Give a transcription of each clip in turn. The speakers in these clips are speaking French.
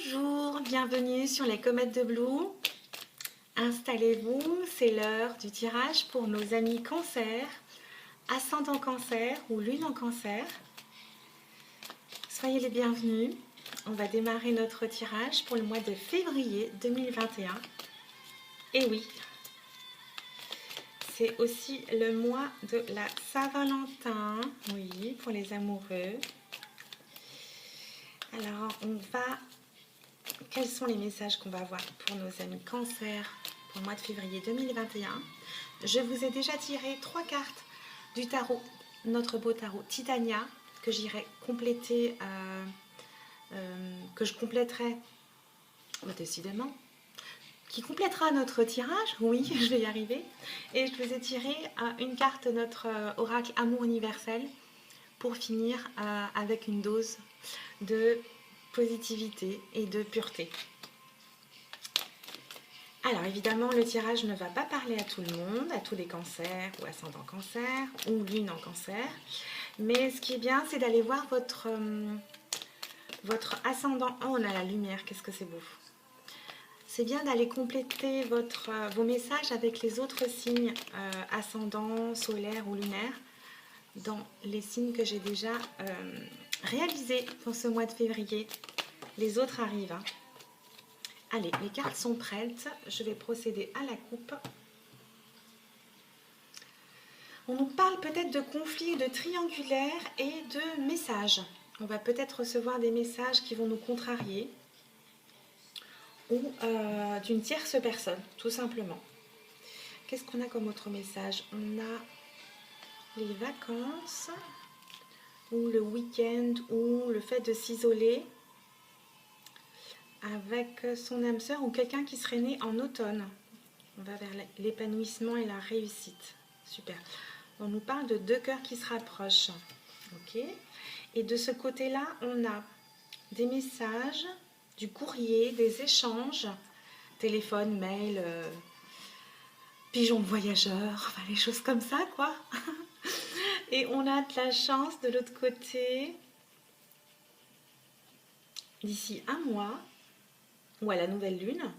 Bonjour, bienvenue sur les comètes de Blue. Installez-vous, c'est l'heure du tirage pour nos amis cancer, ascendant cancer ou lune en cancer. Soyez les bienvenus. On va démarrer notre tirage pour le mois de février 2021. Et oui, c'est aussi le mois de la Saint-Valentin, oui, pour les amoureux. Alors, quels sont les messages qu'on va avoir pour nos amis cancer pour le mois de février 2021? Je vous ai déjà tiré 3 cartes du tarot, notre beau tarot Titania, que j'irai compléter, que je compléterai, décidément, qui complétera notre tirage, oui, je vais y arriver. Et je vous ai tiré une carte de notre oracle Amour universel pour finir avec une dose de positivité et de pureté. Alors évidemment, le tirage ne va pas parler à tout le monde, à tous les cancers ou ascendants cancer ou lune en cancer. Mais ce qui est bien, c'est d'aller voir votre ascendant. Oh, on a la lumière, qu'est-ce que c'est beau. C'est bien d'aller compléter vos messages avec les autres signes ascendants, solaires ou lunaires dans les signes que j'ai déjà réalisés pour ce mois de février. Les autres arrivent. Hein. Allez, les cartes sont prêtes. Je vais procéder à la coupe. On nous parle peut-être de conflits, de triangulaires et de messages. On va peut-être recevoir des messages qui vont nous contrarier ou d'une tierce personne, tout simplement. Qu'est-ce qu'on a comme autre message? On a les vacances ou le week-end ou le fait de s'isoler avec son âme sœur ou quelqu'un qui serait né en automne. On va vers l'épanouissement et la réussite. Super. On nous parle de 2 cœurs qui se rapprochent. Ok. Et de ce côté-là, on a des messages, du courrier, des échanges, téléphone, mail, pigeon voyageur, enfin les choses comme ça, quoi. Et on a de la chance de l'autre côté, d'ici un mois, ou à la nouvelle lune,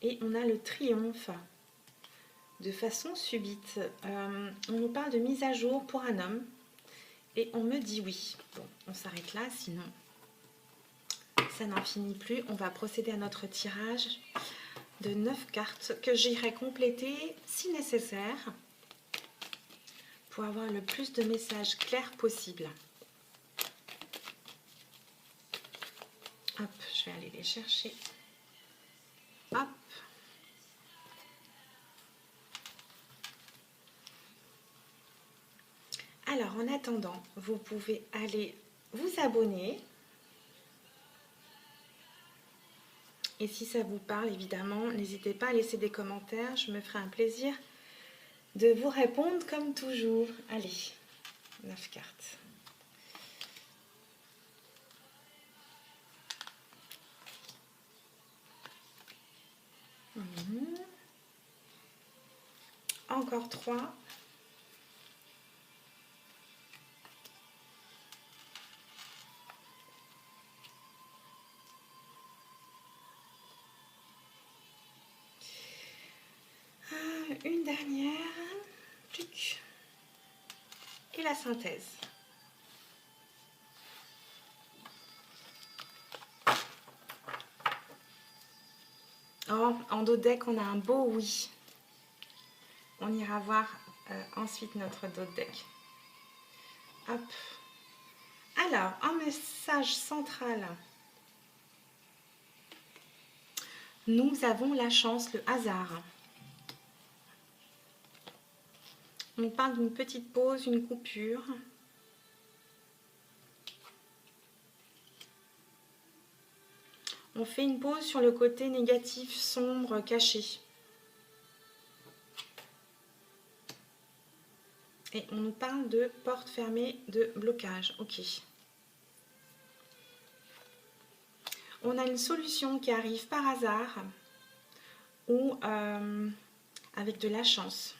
et on a le triomphe de façon subite. On nous parle de mise à jour pour un homme et on me dit oui. Bon, on s'arrête là, sinon ça n'en finit plus. On va procéder à notre tirage de 9 cartes que j'irai compléter si nécessaire pour avoir le plus de messages clairs possible. Hop, je vais aller les chercher. Hop. Alors, en attendant, vous pouvez aller vous abonner. Et si ça vous parle, évidemment, n'hésitez pas à laisser des commentaires. Je me ferai un plaisir de vous répondre comme toujours. Allez, 9 cartes. Encore 3. Une dernière. Et la synthèse. Oh, en dos de deck, on a un beau oui. On ira voir ensuite notre dos de deck. Hop. Alors, un message central. Nous avons la chance, le hasard. On parle d'une petite pause, une coupure. On fait une pause sur le côté négatif, sombre, caché. Et on nous parle de porte fermée, de blocage. Ok. On a une solution qui arrive par hasard ou avec de la chance.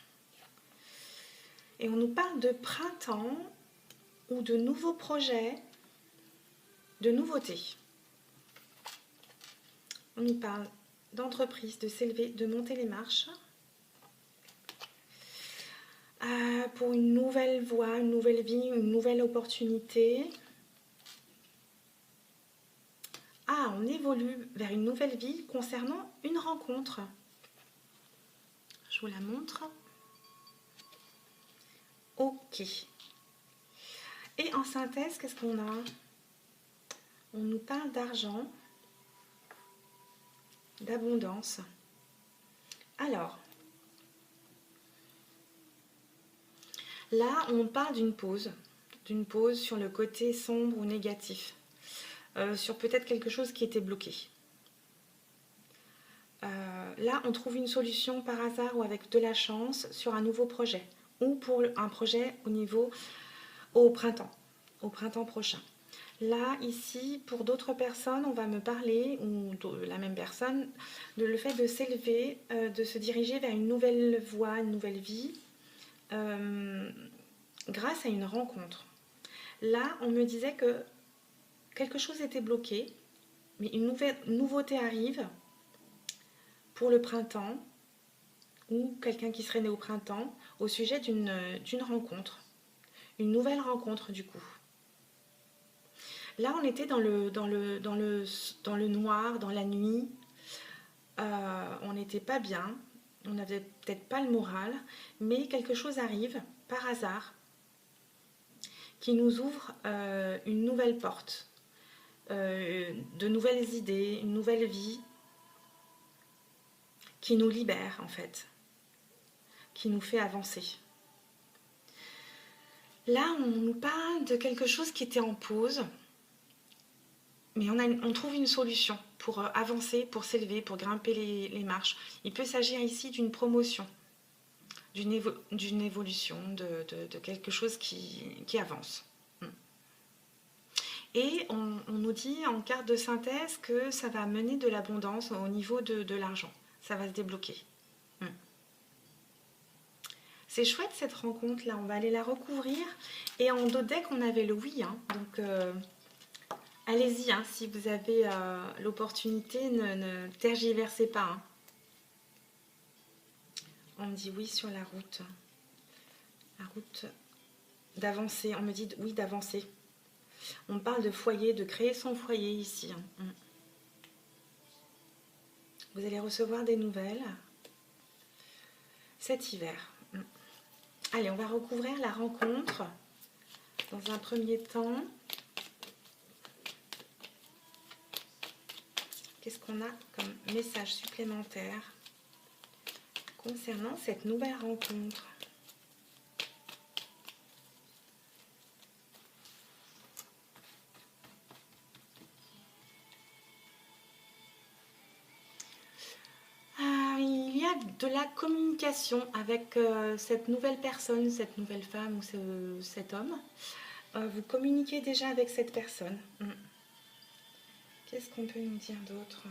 Et on nous parle de printemps ou de nouveaux projets, de nouveautés. on y parle d'entreprise, de s'élever, de monter les marches. Pour une nouvelle voie, une nouvelle vie, une nouvelle opportunité. Ah, on évolue vers une nouvelle vie concernant une rencontre. Je vous la montre. Ok. Et en synthèse, qu'est-ce qu'on a? On nous parle d'argent, d'abondance. Alors, là, on parle d'une pause sur le côté sombre ou négatif, sur peut-être quelque chose qui était bloqué. Là, on trouve une solution par hasard ou avec de la chance sur un nouveau projet ou pour un projet au printemps prochain. Là, ici, pour d'autres personnes, on va me parler, ou de la même personne, de le fait de s'élever, de se diriger vers une nouvelle voie, une nouvelle vie, grâce à une rencontre. Là, on me disait que quelque chose était bloqué, mais une nouveauté arrive pour le printemps, ou quelqu'un qui serait né au printemps, au sujet d'une rencontre. Une nouvelle rencontre, du coup. Là, on était dans le noir, dans la nuit. On n'était pas bien. On n'avait peut-être pas le moral. Mais quelque chose arrive, par hasard, qui nous ouvre une nouvelle porte. De nouvelles idées, une nouvelle vie. Qui nous libère, en fait. Qui nous fait avancer. Là, on nous parle de quelque chose qui était en pause. Mais on trouve une solution pour avancer, pour s'élever, pour grimper les marches. Il peut s'agir ici d'une promotion, d'une évolution, de quelque chose qui avance. Et on nous dit en carte de synthèse que ça va mener de l'abondance au niveau de l'argent. Ça va se débloquer. C'est chouette cette rencontre-là. On va aller la recouvrir. Et en dos deck, on avait le oui. Donc... allez-y, si vous avez l'opportunité, ne tergiversez pas. On me dit oui sur la route. La route d'avancer. On me dit oui d'avancer. On parle de foyer, de créer son foyer ici. Vous allez recevoir des nouvelles cet hiver. Allez, on va recouvrir la rencontre dans un premier temps. Qu'est-ce qu'on a comme message supplémentaire concernant cette nouvelle rencontre? Il y a de la communication avec cette nouvelle personne, cette nouvelle femme ou cet homme. Vous communiquez déjà avec cette personne. Qu'est-ce qu'on peut nous dire d'autre?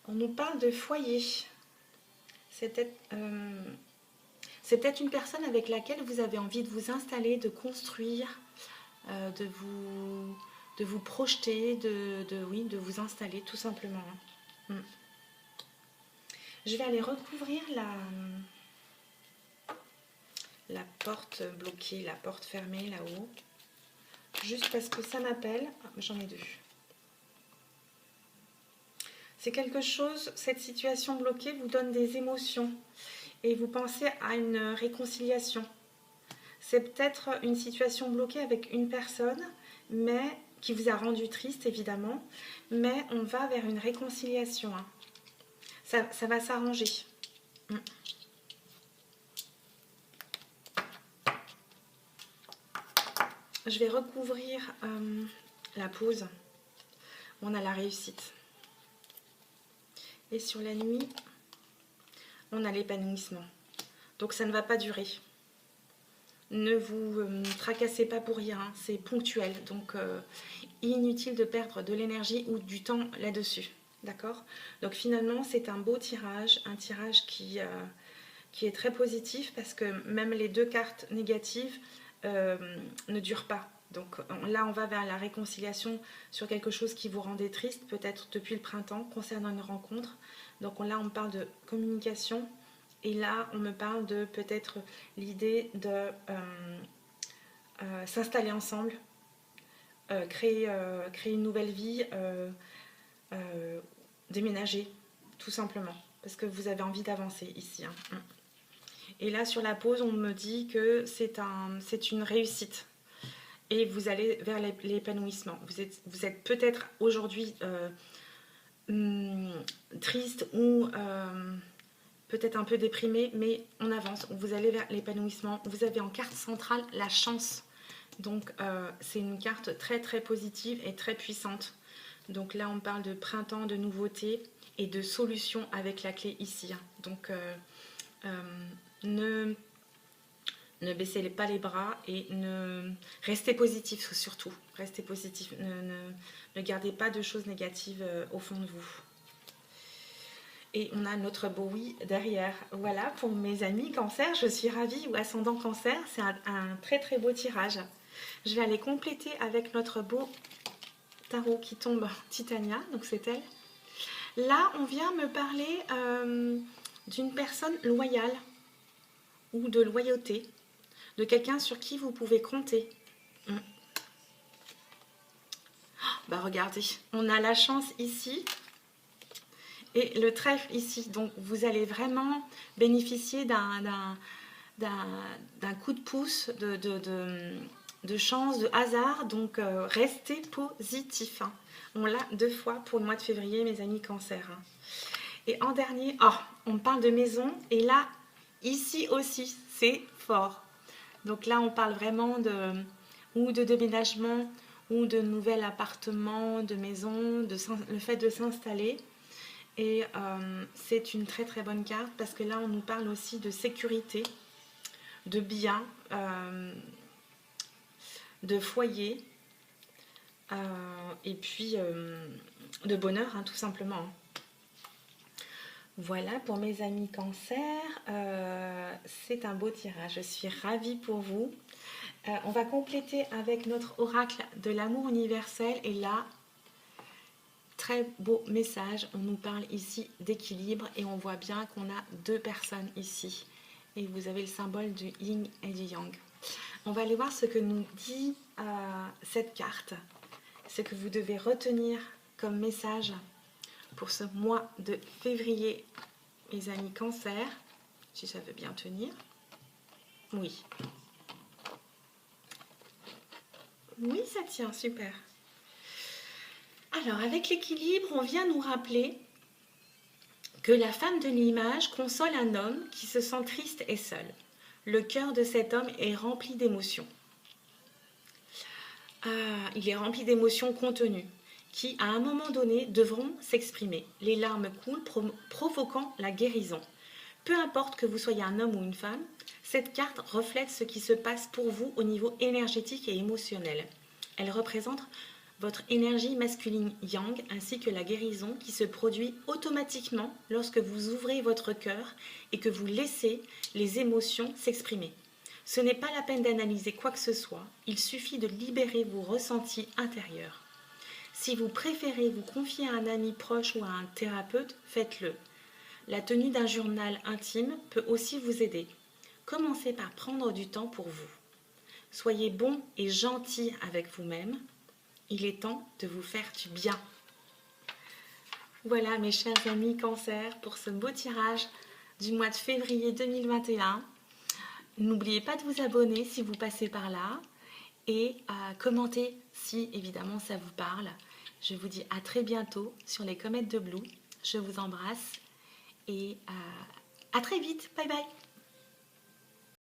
On nous parle de foyer. C'est peut-être une personne avec laquelle vous avez envie de vous installer, de construire, de vous projeter, de vous installer tout simplement. Je vais aller recouvrir la porte bloquée, la porte fermée là-haut. Juste parce que ça m'appelle. J'en ai deux. C'est quelque chose, cette situation bloquée vous donne des émotions et vous pensez à une réconciliation. C'est peut-être une situation bloquée avec une personne, mais qui vous a rendu triste évidemment, mais on va vers une réconciliation. Ça va s'arranger. Je vais recouvrir la pause. On a la réussite. Et sur la nuit, on a l'épanouissement. Donc ça ne va pas durer. Ne vous tracassez pas pour rien, c'est ponctuel. Donc inutile de perdre de l'énergie ou du temps là-dessus. D'accord? Donc finalement, c'est un beau tirage, un tirage qui est très positif parce que même les deux cartes négatives ne durent pas. Donc là, on va vers la réconciliation sur quelque chose qui vous rendait triste, peut-être depuis le printemps, concernant une rencontre. Donc là, on parle de communication. Et là, on me parle de peut-être l'idée de s'installer ensemble, créer une nouvelle vie, déménager, tout simplement. Parce que vous avez envie d'avancer ici. Hein. Et là, sur la pause, on me dit que c'est une réussite. Et vous allez vers l'épanouissement. Vous êtes peut-être aujourd'hui triste ou peut-être un peu déprimé, mais on avance. Vous allez vers l'épanouissement. Vous avez en carte centrale la chance. Donc c'est une carte très très positive et très puissante. Donc là, on parle de printemps, de nouveautés et de solutions avec la clé ici. Donc ne baissez pas les bras et restez positif surtout. Restez positif. Ne gardez pas de choses négatives au fond de vous. Et on a notre beau oui derrière. Voilà, pour mes amis cancer, je suis ravie, ou ascendant cancer, c'est un très très beau tirage. Je vais aller compléter avec notre beau tarot qui tombe Titania, donc c'est elle. Là, on vient me parler d'une personne loyale ou de loyauté, de quelqu'un sur qui vous pouvez compter. Bah regardez, on a la chance ici et le trèfle ici. Donc vous allez vraiment bénéficier d'un coup de pouce, de chance, de hasard. Donc restez positif. Hein. On l'a 2 fois pour le mois de février, mes amis cancer. Hein. Et en dernier, on parle de maison. Et là, ici aussi, c'est fort. Donc là, on parle vraiment de déménagement ou de nouvel appartement, de maison, le fait de s'installer. Et c'est une très très bonne carte parce que là, on nous parle aussi de sécurité, de bien, de foyer et puis de bonheur, hein, tout simplement. Hein. Voilà pour mes amis cancer, c'est un beau tirage, je suis ravie pour vous. On va compléter avec notre oracle de l'amour universel et là, très beau message, on nous parle ici d'équilibre et on voit bien qu'on a 2 personnes ici et vous avez le symbole du yin et du yang. On va aller voir ce que nous dit cette carte, ce que vous devez retenir comme message pour ce mois de février, mes amis cancer, si ça veut bien tenir. Oui. Oui, ça tient, super. Alors, avec l'équilibre, on vient nous rappeler que la femme de l'image console un homme qui se sent triste et seul. Le cœur de cet homme est rempli d'émotions. Il est rempli d'émotions contenues qui, à un moment donné, devront s'exprimer. Les larmes coulent, provoquant la guérison. Peu importe que vous soyez un homme ou une femme, cette carte reflète ce qui se passe pour vous au niveau énergétique et émotionnel. Elle représente votre énergie masculine yang ainsi que la guérison qui se produit automatiquement lorsque vous ouvrez votre cœur et que vous laissez les émotions s'exprimer. Ce n'est pas la peine d'analyser quoi que ce soit, il suffit de libérer vos ressentis intérieurs. Si vous préférez vous confier à un ami proche ou à un thérapeute, faites-le. La tenue d'un journal intime peut aussi vous aider. Commencez par prendre du temps pour vous. Soyez bon et gentil avec vous-même. Il est temps de vous faire du bien. Voilà mes chers amis cancer pour ce beau tirage du mois de février 2021. N'oubliez pas de vous abonner si vous passez par là et commentez si évidemment ça vous parle. Je vous dis à très bientôt sur les comètes de Blue. Je vous embrasse et à très vite. Bye bye.